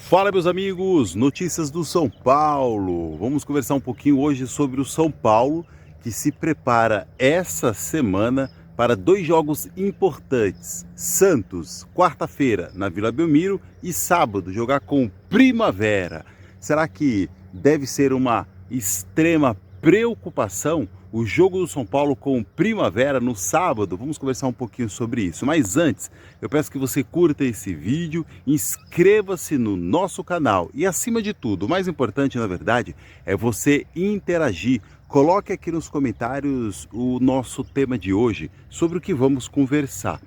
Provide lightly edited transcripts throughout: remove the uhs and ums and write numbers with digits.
Fala, meus amigos, notícias do São Paulo. Vamos conversar um pouquinho hoje sobre o São Paulo, que se prepara essa semana para dois jogos importantes. Santos, quarta-feira, na Vila Belmiro, e sábado, jogar com Primavera. Será que deve ser uma extrema preocupação o jogo do São Paulo com Primavera no sábado? Vamos conversar um pouquinho sobre isso. Mas antes, eu peço que você curta esse vídeo, inscreva-se no nosso canal e, acima de tudo, o mais importante, na verdade, é você interagir. Coloque aqui nos comentários o nosso tema de hoje, sobre o que vamos conversar.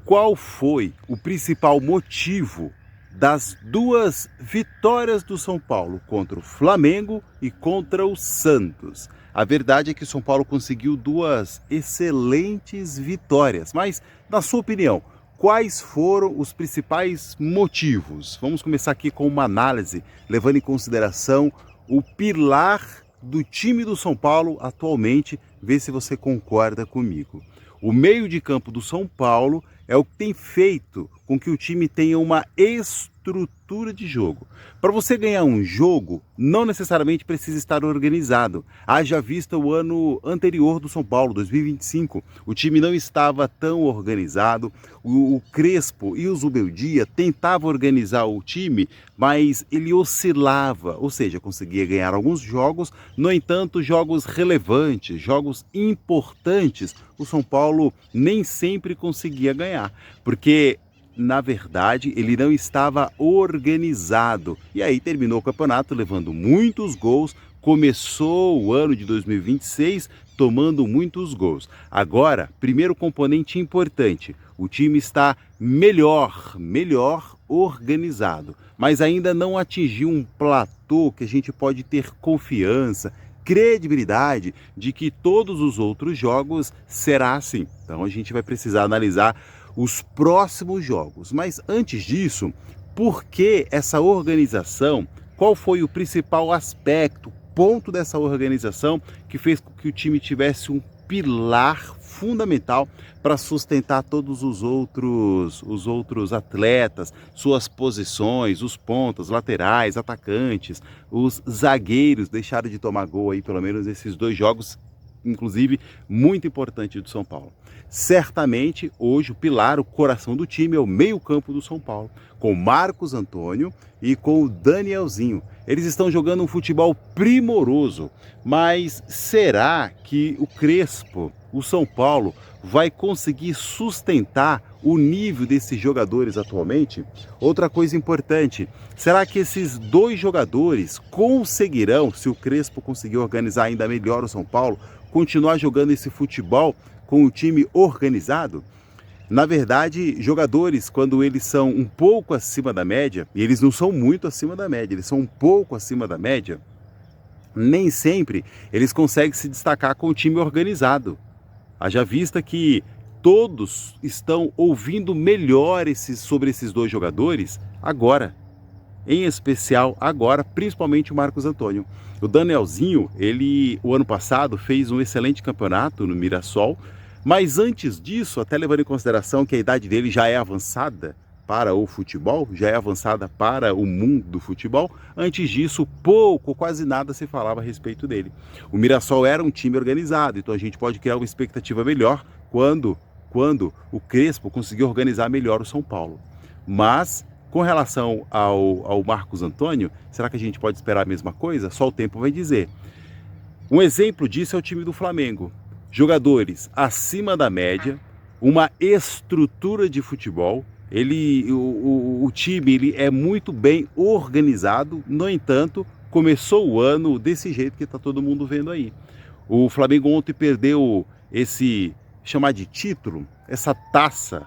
Qual foi o principal motivo das duas vitórias do São Paulo contra o Flamengo e contra o Santos? A verdade é que o São Paulo conseguiu duas excelentes vitórias, mas, na sua opinião, quais foram os principais motivos? Vamos começar aqui com uma análise, levando em consideração o pilar do time do São Paulo atualmente, ver se você concorda comigo. O meio de campo do São Paulo é o que tem feito com que o time tenha uma estrutura de jogo. Para você ganhar um jogo, não necessariamente precisa estar organizado. Haja vista o ano anterior do São Paulo, 2025. O time não estava tão organizado. O Crespo e o Zubeldia tentavam organizar o time, mas ele oscilava, ou seja, conseguia ganhar alguns jogos, no entanto, jogos relevantes, jogos importantes, o São Paulo nem sempre conseguia ganhar, porque na verdade, ele não estava organizado. E aí terminou o campeonato levando muitos gols, começou o ano de 2026 tomando muitos gols. Agora, primeiro componente importante, o time está melhor organizado, mas ainda não atingiu um platô que a gente pode ter confiança, credibilidade de que todos os outros jogos será assim. Então a gente vai precisar analisar os próximos jogos. Mas antes disso, por que essa organização? Qual foi o principal aspecto, ponto dessa organização que fez com que o time tivesse um pilar fundamental para sustentar todos os outros atletas, suas posições, os pontas, laterais, atacantes, os zagueiros deixaram de tomar gol aí, pelo menos nesses dois jogos, inclusive muito importante do São Paulo. Certamente, hoje, o pilar, o coração do time é o meio-campo do São Paulo, com Marcos Antônio e com o Danielzinho. Eles estão jogando um futebol primoroso, mas será que o Crespo, o São Paulo, vai conseguir sustentar o nível desses jogadores atualmente? Outra coisa importante, será que esses dois jogadores conseguirão, se o Crespo conseguir organizar ainda melhor o São Paulo, continuar jogando esse futebol com o time organizado? Na verdade, jogadores, quando eles são um pouco acima da média, e eles não são muito acima da média, eles são um pouco acima da média, nem sempre eles conseguem se destacar com o time organizado. Haja vista que todos estão ouvindo melhor sobre esses dois jogadores agora. Em especial agora, principalmente o Marcos Antônio. O Danielzinho, ele o ano passado fez um excelente campeonato no Mirassol, mas antes disso, até levando em consideração que a idade dele já é avançada para o futebol, já é avançada para o mundo do futebol, antes disso pouco, quase nada se falava a respeito dele. O Mirassol era um time organizado, então a gente pode criar uma expectativa melhor quando o Crespo conseguiu organizar melhor o São Paulo. Mas com relação ao Marcos Antônio, será que a gente pode esperar a mesma coisa? Só o tempo vai dizer. Um exemplo disso é o time do Flamengo. Jogadores acima da média, uma estrutura de futebol. O time ele é muito bem organizado, no entanto, começou o ano desse jeito que está todo mundo vendo aí. O Flamengo ontem perdeu esse, chamar de título, essa taça,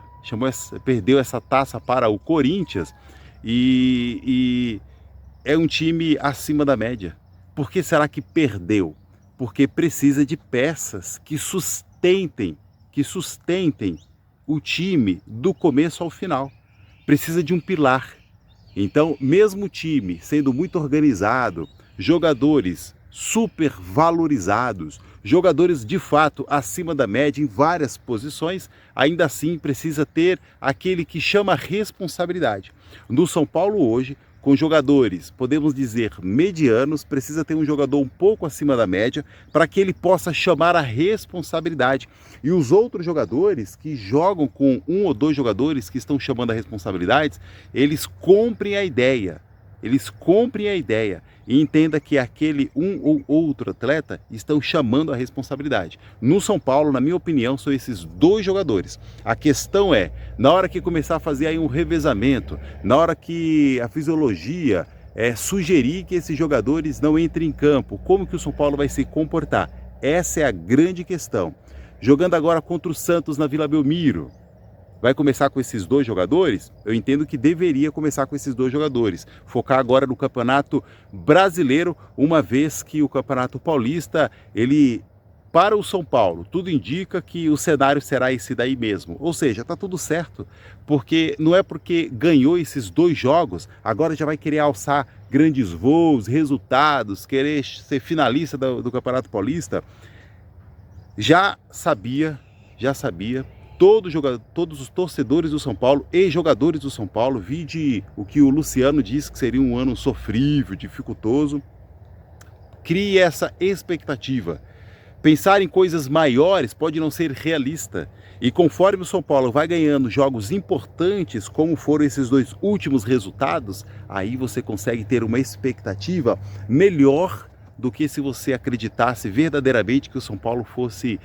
perdeu essa taça para o Corinthians e é um time acima da média. Por que será que perdeu? Porque precisa de peças que sustentem o time do começo ao final. Precisa de um pilar. Então, mesmo o time sendo muito organizado, jogadores super valorizados, jogadores de fato acima da média em várias posições, ainda assim precisa ter aquele que chama responsabilidade. No São Paulo hoje, com jogadores, podemos dizer, medianos, precisa ter um jogador um pouco acima da média para que ele possa chamar a responsabilidade. E os outros jogadores que jogam com um ou dois jogadores que estão chamando a responsabilidade, eles comprem a ideia. Eles comprem a ideia e entenda que aquele um ou outro atleta estão chamando a responsabilidade. No São Paulo, na minha opinião, são esses dois jogadores. A questão é, na hora que começar a fazer aí um revezamento, na hora que a fisiologia sugerir que esses jogadores não entrem em campo, como que o São Paulo vai se comportar? Essa é a grande questão. Jogando agora contra o Santos na Vila Belmiro, vai começar com esses dois jogadores? Eu entendo que deveria começar com esses dois jogadores. Focar agora no Campeonato Brasileiro, uma vez que o Campeonato Paulista, ele, para o São Paulo, tudo indica que o cenário será esse daí mesmo. Ou seja, tá tudo certo, porque não é porque ganhou esses dois jogos, agora já vai querer alçar grandes voos, resultados, querer ser finalista do Campeonato Paulista. Já sabia, todos os torcedores do São Paulo e jogadores do São Paulo, vide o que o Luciano disse que seria um ano sofrível, dificultoso. Crie essa expectativa. Pensar em coisas maiores pode não ser realista. E conforme o São Paulo vai ganhando jogos importantes, como foram esses dois últimos resultados, aí você consegue ter uma expectativa melhor do que se você acreditasse verdadeiramente que o São Paulo fosse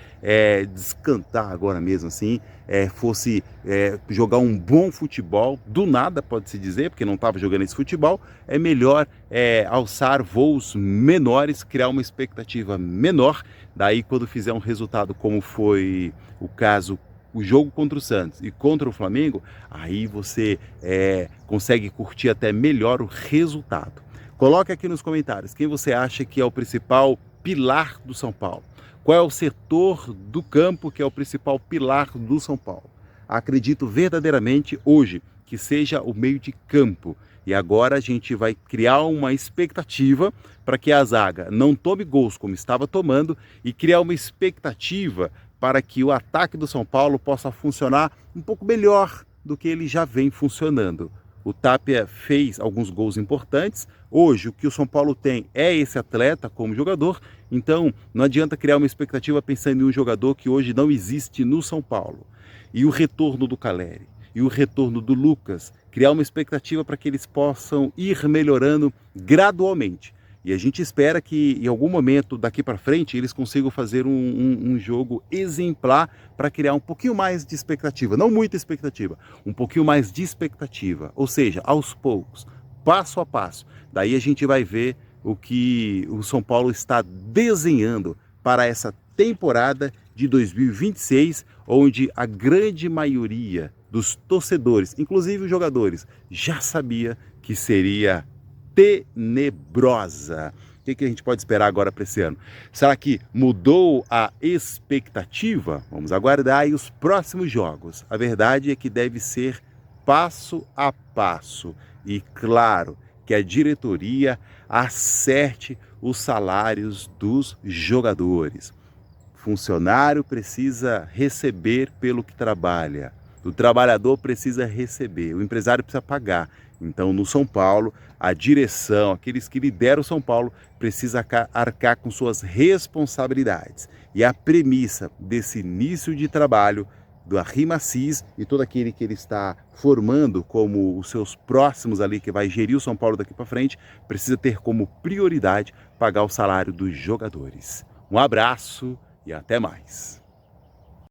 descantar agora mesmo assim, fosse jogar um bom futebol, do nada pode-se dizer, porque não estava jogando esse futebol. É melhor alçar voos menores, criar uma expectativa menor, daí quando fizer um resultado como foi o caso, o jogo contra o Santos e contra o Flamengo, aí você consegue curtir até melhor o resultado. Coloque aqui nos comentários quem você acha que é o principal pilar do São Paulo. Qual é o setor do campo que é o principal pilar do São Paulo? Acredito verdadeiramente hoje que seja o meio de campo. E agora a gente vai criar uma expectativa para que a zaga não tome gols como estava tomando e criar uma expectativa para que o ataque do São Paulo possa funcionar um pouco melhor do que ele já vem funcionando. O Tapia fez alguns gols importantes. Hoje, o que o São Paulo tem é esse atleta como jogador. Então, não adianta criar uma expectativa pensando em um jogador que hoje não existe no São Paulo. E o retorno do Caleri, e o retorno do Lucas, criar uma expectativa para que eles possam ir melhorando gradualmente. E a gente espera que em algum momento daqui para frente eles consigam fazer um jogo exemplar para criar um pouquinho mais de expectativa, não muita expectativa, um pouquinho mais de expectativa, ou seja, aos poucos, passo a passo. Daí a gente vai ver o que o São Paulo está desenhando para essa temporada de 2026, onde a grande maioria dos torcedores, inclusive os jogadores, já sabia que seria tenebrosa. O que a gente pode esperar agora para esse ano? Será que mudou a expectativa? Vamos aguardar aí os próximos jogos. A verdade é que deve ser passo a passo. E claro, que a diretoria acerte os salários dos jogadores. Funcionário precisa receber pelo que trabalha. O trabalhador precisa receber, o empresário precisa pagar. Então, no São Paulo, a direção, aqueles que lideram o São Paulo, precisa arcar com suas responsabilidades. E a premissa desse início de trabalho do Arrimacis e todo aquele que ele está formando como os seus próximos ali, que vai gerir o São Paulo daqui para frente, precisa ter como prioridade pagar o salário dos jogadores. Um abraço e até mais.